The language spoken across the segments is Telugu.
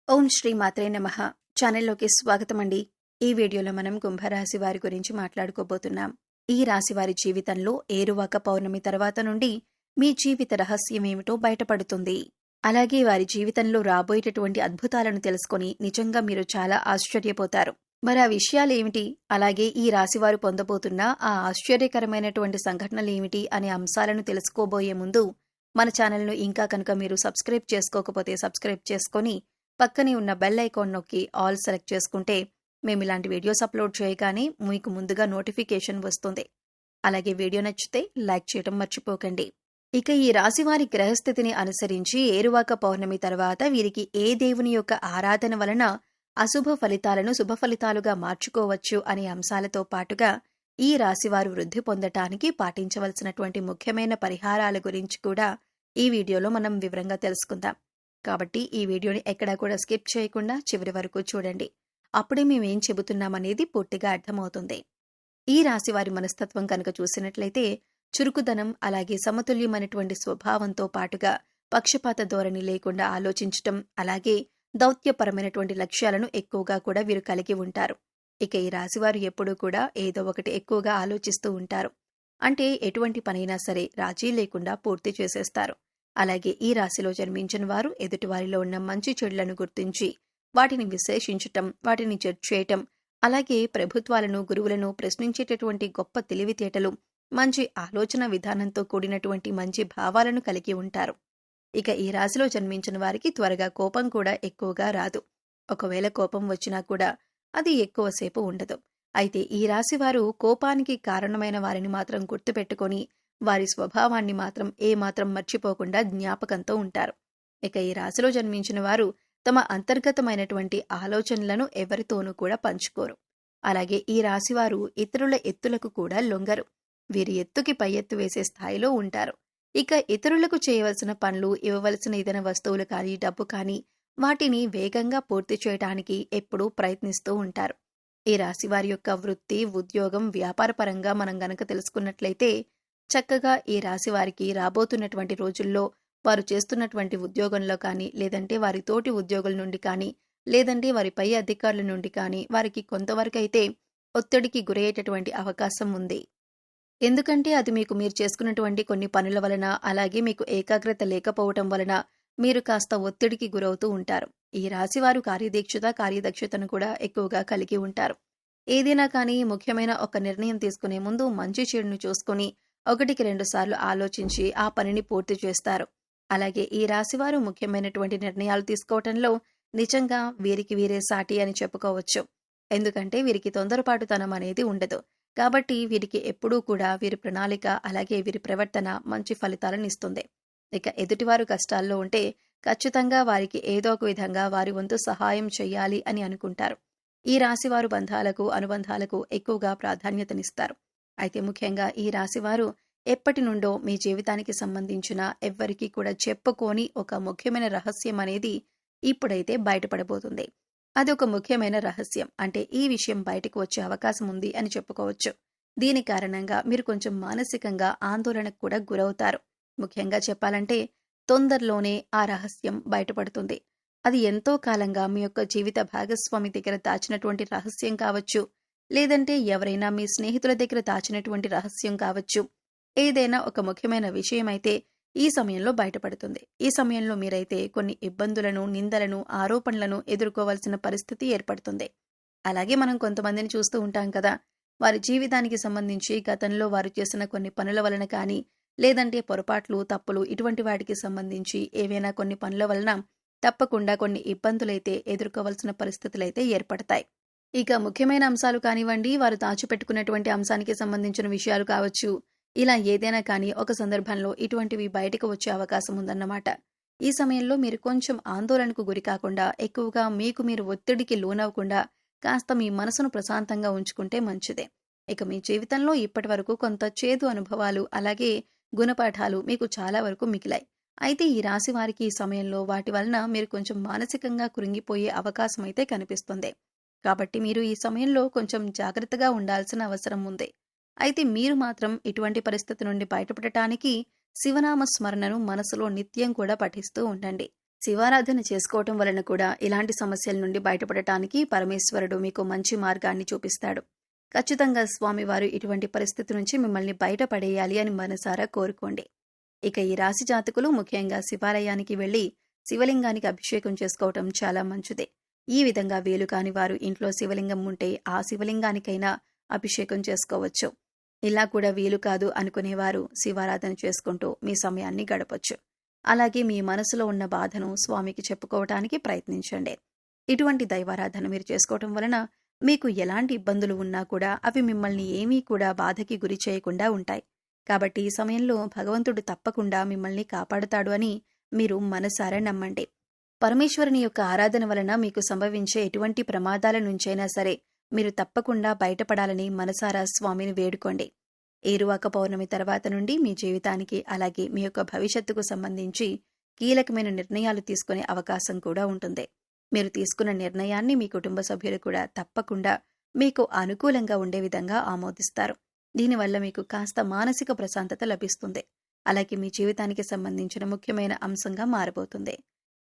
ఓం శ్రీ మాత్రే నమః. ఛానల్లోకి స్వాగతమండి. ఈ వీడియోలో మనం కుంభరాశి వారి గురించి మాట్లాడుకోబోతున్నాం. ఈ రాశి వారి జీవితంలో ఏరువాక పౌర్ణమి తర్వాత నుండి మీ జీవిత రహస్యం ఏమిటో బయటపడుతుంది. అలాగే వారి జీవితంలో రాబోయేటటువంటి అద్భుతాలను తెలుసుకొని నిజంగా మీరు చాలా ఆశ్చర్యపోతారు. మరి ఆ విషయాలేమిటి, అలాగే ఈ రాశివారు పొందబోతున్న ఆ ఆశ్చర్యకరమైనటువంటి సంఘటనలేమిటి అనే అంశాలను తెలుసుకోబోయే ముందు మన ఛానల్ను ఇంకా కనుక మీరు సబ్స్క్రైబ్ చేసుకోకపోతే సబ్స్క్రైబ్ చేసుకొని పక్కనే ఉన్న బెల్ ఐకాన్ నొక్కి ఆల్ సెలెక్ట్ చేసుకుంటే మేము ఇలాంటి వీడియోస్ అప్లోడ్ చేయగానే మీకు ముందుగా నోటిఫికేషన్ వస్తుంది. అలాగే వీడియో నచ్చితే లైక్ చేయడం మర్చిపోకండి. ఇక ఈ రాశివారి గ్రహస్థితిని అనుసరించి ఏరువాక పౌర్ణమి తర్వాత వీరికి ఏ దేవుని యొక్క ఆరాధన వలన అశుభ ఫలితాలను శుభ ఫలితాలుగా మార్చుకోవచ్చు అనే అంశాలతో పాటుగా ఈ రాశివారు వృద్ధి పొందటానికి పాటించవలసినటువంటి ముఖ్యమైన పరిహారాల గురించి కూడా ఈ వీడియోలో మనం వివరంగా తెలుసుకుందాం. కాబట్టి ఈ వీడియోని ఎక్కడా కూడా స్కిప్ చేయకుండా చివరి వరకు చూడండి. అప్పుడే మేమేం చెబుతున్నామనేది పూర్తిగా అర్థమవుతుంది. ఈ రాశివారి మనస్తత్వం కనుక చూసినట్లయితే చురుకుదనం, అలాగే సమతుల్యమైనటువంటి స్వభావంతో పాటుగా పక్షపాత ధోరణి లేకుండా ఆలోచించటం, అలాగే దౌత్యపరమైనటువంటి లక్ష్యాలను ఎక్కువగా కూడా వీరు కలిగి ఉంటారు. ఇక ఈ రాశివారు ఎప్పుడూ కూడా ఏదో ఒకటి ఎక్కువగా ఆలోచిస్తూ ఉంటారు. అంటే ఎటువంటి పనైనా సరే రాజీ లేకుండా పూర్తి చేసేస్తారు. అలాగే ఈ రాశిలో జన్మించిన వారు ఎదుటివారిలో ఉన్న మంచి చెడులను గుర్తించి వాటిని విశ్లేషించటం, వాటిని జడ్జ్ చేయటం, అలాగే ప్రభుత్వాలను, గురువులను ప్రశ్నించేటటువంటి గొప్ప తెలివితేటలు, మంచి ఆలోచన విధానంతో కూడినటువంటి మంచి భావాలను కలిగి ఉంటారు. ఇక ఈ రాశిలో జన్మించిన వారికి త్వరగా కోపం కూడా ఎక్కువగా రాదు. ఒకవేళ కోపం వచ్చినా కూడా అది ఎక్కువసేపు ఉండదు. అయితే ఈ రాశి వారు కోపానికి కారణమైన వారిని మాత్రం గుర్తుపెట్టుకొని వారి స్వభావాన్ని మాత్రం ఏమాత్రం మర్చిపోకుండా జ్ఞాపకంతో ఉంటారు. ఇక ఈ రాశిలో జన్మించిన వారు తమ అంతర్గతమైనటువంటి ఆలోచనలను ఎవరితోనూ కూడా పంచుకోరు. అలాగే ఈ రాశివారు ఇతరుల ఎత్తులకు కూడా లొంగరు. వీరి ఎత్తుకి పై ఎత్తు వేసే స్థాయిలో ఉంటారు. ఇక ఇతరులకు చేయవలసిన పనులు, ఇవ్వవలసిన ఏదైనా వస్తువులు కానీ, డబ్బు కానీ వాటిని వేగంగా పూర్తి చేయడానికి ఎప్పుడూ ప్రయత్నిస్తూ ఉంటారు. ఈ రాశివారి యొక్క వృత్తి, ఉద్యోగం, వ్యాపారపరంగా మనం గనక తెలుసుకున్నట్లయితే చక్కగా ఈ రాశి వారికి రాబోతున్నటువంటి రోజుల్లో వారు చేస్తున్నటువంటి ఉద్యోగంలో కానీ, లేదంటే వారి తోటి ఉద్యోగుల నుండి కానీ, లేదంటే వారి పై అధికారుల నుండి కానీ వారికి కొంతవరకైతే ఒత్తిడికి గురయ్యేటటువంటి అవకాశం ఉంది. ఎందుకంటే అది మీరు చేసుకున్నటువంటి కొన్ని పనుల వలన, అలాగే మీకు ఏకాగ్రత లేకపోవటం వలన మీరు కాస్త ఒత్తిడికి గురవుతూ ఉంటారు. ఈ రాశివారు కార్యదక్షతను కూడా ఎక్కువగా కలిగి ఉంటారు. ఏదైనా కానీ ముఖ్యమైన ఒక నిర్ణయం తీసుకునే ముందు మంచి చెడును చూసుకొని 1-2 సార్లు ఆలోచించి ఆ పనిని పూర్తి చేస్తారు. అలాగే ఈ రాశివారు ముఖ్యమైనటువంటి నిర్ణయాలు తీసుకోవటంలో నిజంగా వీరికి వీరే సాటి అని చెప్పుకోవచ్చు. ఎందుకంటే వీరికి తొందరపాటుతనం అనేది ఉండదు. కాబట్టి వీరికి ఎప్పుడూ కూడా వీరి ప్రణాళిక, అలాగే వీరి ప్రవర్తన మంచి ఫలితాలను ఇస్తుంది. ఇక ఎదుటివారు కష్టాల్లో ఉంటే ఖచ్చితంగా వారికి ఏదో ఒక విధంగా వారి వంతు సహాయం చేయాలి అని అనుకుంటారు. ఈ రాశివారు బంధాలకు, అనుబంధాలకు ఎక్కువగా ప్రాధాన్యతనిస్తారు. అయితే ముఖ్యంగా ఈ రాశివారు ఎప్పటి నుండో మీ జీవితానికి సంబంధించిన ఎవ్వరికీ కూడా చెప్పుకోని ఒక ముఖ్యమైన రహస్యం అనేది ఇప్పుడైతే బయటపడబోతుంది. అదొక ముఖ్యమైన రహస్యం. అంటే ఈ విషయం బయటకు వచ్చే అవకాశం ఉంది అని చెప్పుకోవచ్చు. దీని కారణంగా మీరు కొంచెం మానసికంగా ఆందోళనకు కూడా గురవుతారు. ముఖ్యంగా చెప్పాలంటే తొందరలోనే ఆ రహస్యం బయటపడుతుంది. అది ఎంతో కాలంగా మీ యొక్క జీవిత భాగస్వామి దగ్గర దాచినటువంటి రహస్యం కావచ్చు, లేదంటే ఎవరైనా మీ స్నేహితుల దగ్గర దాచినటువంటి రహస్యం కావచ్చు. ఏదైనా ఒక ముఖ్యమైన విషయం అయితే ఈ సమయంలో బయటపడుతుంది. ఈ సమయంలో మీరైతే కొన్ని ఇబ్బందులను, నిందలను, ఆరోపణలను ఎదుర్కోవాల్సిన పరిస్థితి ఏర్పడుతుంది. అలాగే మనం కొంతమందిని చూస్తూ ఉంటాం కదా, వారి జీవితానికి సంబంధించి గతంలో వారు చేసిన కొన్ని పనుల వలన కానీ, లేదంటే పొరపాట్లు, తప్పులు ఇటువంటి వాటికి సంబంధించి ఏవైనా కొన్ని పనుల వలన తప్పకుండా కొన్ని ఇబ్బందులైతే ఎదుర్కోవాల్సిన పరిస్థితులైతే ఏర్పడతాయి. ఇక ముఖ్యమైన అంశాలు కానివ్వండి, వారు దాచిపెట్టుకున్నటువంటి అంశానికి సంబంధించిన విషయాలు కావచ్చు, ఇలా ఏదైనా కానీ ఒక సందర్భంలో ఇటువంటివి బయటకు వచ్చే అవకాశం ఉందన్నమాట. ఈ సమయంలో మీరు కొంచెం ఆందోళనకు గురి కాకుండా, ఎక్కువగా మీకు మీరు ఒత్తిడికి లోనవ్వకుండా కాస్త మీ మనసును ప్రశాంతంగా ఉంచుకుంటే మంచిదే. ఇక మీ జీవితంలో ఇప్పటి వరకు కొంత చేదు అనుభవాలు, అలాగే గుణపాఠాలు మీకు చాలా వరకు మిగిలాయి. అయితే ఈ రాశి వారికి ఈ సమయంలో వాటి వలన మీరు కొంచెం మానసికంగా కృంగిపోయే అవకాశం అయితే కనిపిస్తుంది. కాబట్టి మీరు ఈ సమయంలో కొంచెం జాగ్రత్తగా ఉండాల్సిన అవసరం ఉంది. అయితే మీరు మాత్రం ఇటువంటి పరిస్థితి నుండి బయటపడటానికి శివనామ స్మరణను మనసులో నిత్యం కూడా పఠిస్తూ ఉండండి. శివారాధన చేసుకోవటం వలన కూడా ఇలాంటి సమస్యల నుండి బయటపడటానికి పరమేశ్వరుడు మీకు మంచి మార్గాన్ని చూపిస్తాడు. ఖచ్చితంగా స్వామివారు ఇటువంటి పరిస్థితి నుంచి మిమ్మల్ని బయటపడేయాలి అని మనసారా కోరుకోండి. ఇక ఈ రాశి జాతకులు ముఖ్యంగా శివాలయానికి వెళ్లి శివలింగానికి అభిషేకం చేసుకోవటం చాలా మంచిదే. ఈ విధంగా వీలు కాని వారు ఇంట్లో శివలింగం ఉంటే ఆ శివలింగానికైనా అభిషేకం చేసుకోవచ్చు. ఇలా కూడా వీలు కాదు అనుకునేవారు శివారాధన చేసుకుంటూ మీ సమయాన్ని గడపొచ్చు. అలాగే మీ మనసులో ఉన్న బాధను స్వామికి చెప్పుకోవటానికి ప్రయత్నించండి. ఇటువంటి దైవారాధన మీరు చేసుకోవటం వలన మీకు ఎలాంటి ఇబ్బందులు ఉన్నా కూడా అవి మిమ్మల్ని ఏమీ కూడా బాధకి గురి చేయకుండా ఉంటాయి. కాబట్టి ఈ సమయంలో భగవంతుడు తప్పకుండా మిమ్మల్ని కాపాడుతాడు అని మీరు మనసారా నమ్మండి. పరమేశ్వరుని యొక్క ఆరాధన వలన మీకు సంభవించే ఎటువంటి ప్రమాదాల నుంచైనా సరే మీరు తప్పకుండా బయటపడాలని మనసారా స్వామిని వేడుకోండి. ఏరువాక పౌర్ణమి తర్వాత నుండి మీ జీవితానికి అలాగే మీ యొక్క భవిష్యత్తుకు సంబంధించి కీలకమైన నిర్ణయాలు తీసుకునే అవకాశం కూడా ఉంటుంది. మీరు తీసుకున్న నిర్ణయాన్ని మీ కుటుంబ సభ్యులు కూడా తప్పకుండా మీకు అనుకూలంగా ఉండే విధంగా ఆమోదిస్తారు. దీనివల్ల మీకు కాస్త మానసిక ప్రశాంతత లభిస్తుంది. అలాగే మీ జీవితానికి సంబంధించిన ముఖ్యమైన అంశంగా మారబోతుంది.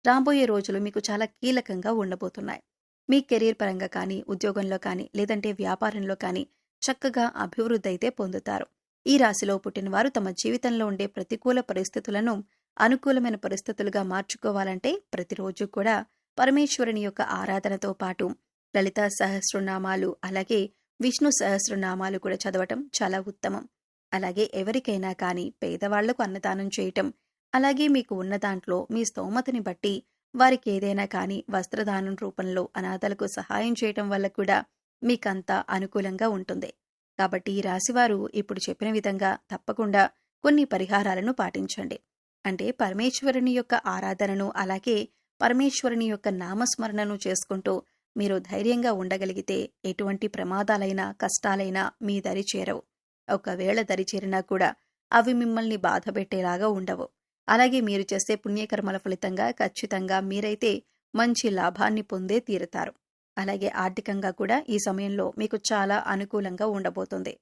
రాబోయే రోజులు మీకు చాలా కీలకంగా ఉండబోతున్నాయి. మీ కెరీర్ పరంగా కానీ, ఉద్యోగంలో కానీ, లేదంటే వ్యాపారంలో కానీ చక్కగా అభివృద్ధి అయితే పొందుతారు. ఈ రాశిలో పుట్టినవారు తమ జీవితంలో ఉండే ప్రతికూల పరిస్థితులను అనుకూలమైన పరిస్థితులుగా మార్చుకోవాలంటే ప్రతిరోజు కూడా పరమేశ్వరుని యొక్క ఆరాధనతో పాటు లలితా సహస్రనామాలు అలాగే విష్ణు సహస్రనామాలు కూడా చదవటం చాలా ఉత్తమం. అలాగే ఎవరికైనా కానీ పేదవాళ్లకు అన్నదానం చేయటం, అలాగే మీకు ఉన్న దాంట్లో మీ స్తోమతని బట్టి వారికి ఏదైనా కానీ వస్త్రదానం రూపంలో అనాథలకు సహాయం చేయటం వల్ల కూడా మీకంతా అనుకూలంగా ఉంటుంది. కాబట్టి ఈ రాశివారు ఇప్పుడు చెప్పిన విధంగా తప్పకుండా కొన్ని పరిహారాలను పాటించండి. అంటే పరమేశ్వరుని యొక్క ఆరాధనను అలాగే పరమేశ్వరుని యొక్క నామస్మరణను చేసుకుంటూ మీరు ధైర్యంగా ఉండగలిగితే ఎటువంటి ప్రమాదాలైనా కష్టాలైనా మీ దరి చేరవు. ఒకవేళ దరి చేరినా కూడా అవి మిమ్మల్ని బాధపెట్టేలాగా ఉండవు. అలాగే మీరు చేసే పుణ్యకర్మల ఫలితంగా ఖచ్చితంగా మీరైతే మంచి లాభాన్ని పొందే తీరుతారు. అలాగే ఆర్థికంగా కూడా ఈ సమయంలో మీకు చాలా అనుకూలంగా ఉండబోతుంది.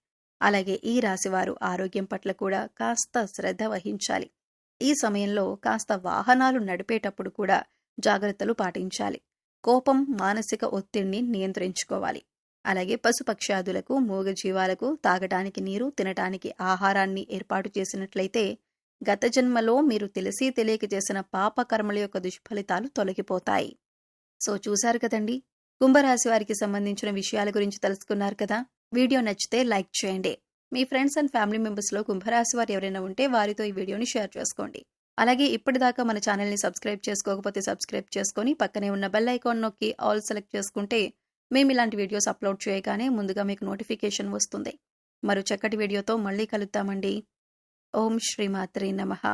అలాగే ఈ రాశివారు ఆరోగ్యం పట్ల కూడా కాస్త శ్రద్ధ వహించాలి. ఈ సమయంలో కాస్త వాహనాలు నడిపేటప్పుడు కూడా జాగ్రత్తలు పాటించాలి. కోపం, మానసిక ఒత్తిడిని నియంత్రించుకోవాలి. అలాగే పశుపక్ష్యాదులకు, మూగజీవాలకు తాగటానికి నీరు, తినటానికి ఆహారాన్ని ఏర్పాటు చేసినట్లయితే గత జన్మలో మీరు తెలిసి తెలియక చేసిన పాపకర్మల యొక్క దుష్ఫలితాలు తొలగిపోతాయి. సో చూశారు కదండి, కుంభరాశి వారికి సంబంధించిన విషయాల గురించి తెలుసుకున్నారు కదా. వీడియో నచ్చితే లైక్ చేయండి. మీ ఫ్రెండ్స్ అండ్ ఫ్యామిలీ మెంబర్స్లో కుంభరాశి వారు ఎవరైనా ఉంటే వారితో ఈ వీడియోని షేర్ చేసుకోండి. అలాగే ఇప్పటిదాకా మన ఛానల్ని సబ్స్క్రైబ్ చేసుకోకపోతే సబ్స్క్రైబ్ చేసుకొని పక్కనే ఉన్న బెల్ ఐకాన్ నొక్కి ఆల్ సెలెక్ట్ చేసుకుంటే మేము ఇలాంటి వీడియోస్ అప్లోడ్ చేయగానే ముందుగా మీకు నోటిఫికేషన్ వస్తుంది. మరో చక్కటి వీడియోతో మళ్ళీ కలుద్దామండి. ఓం శ్రీమాత్రే నమః.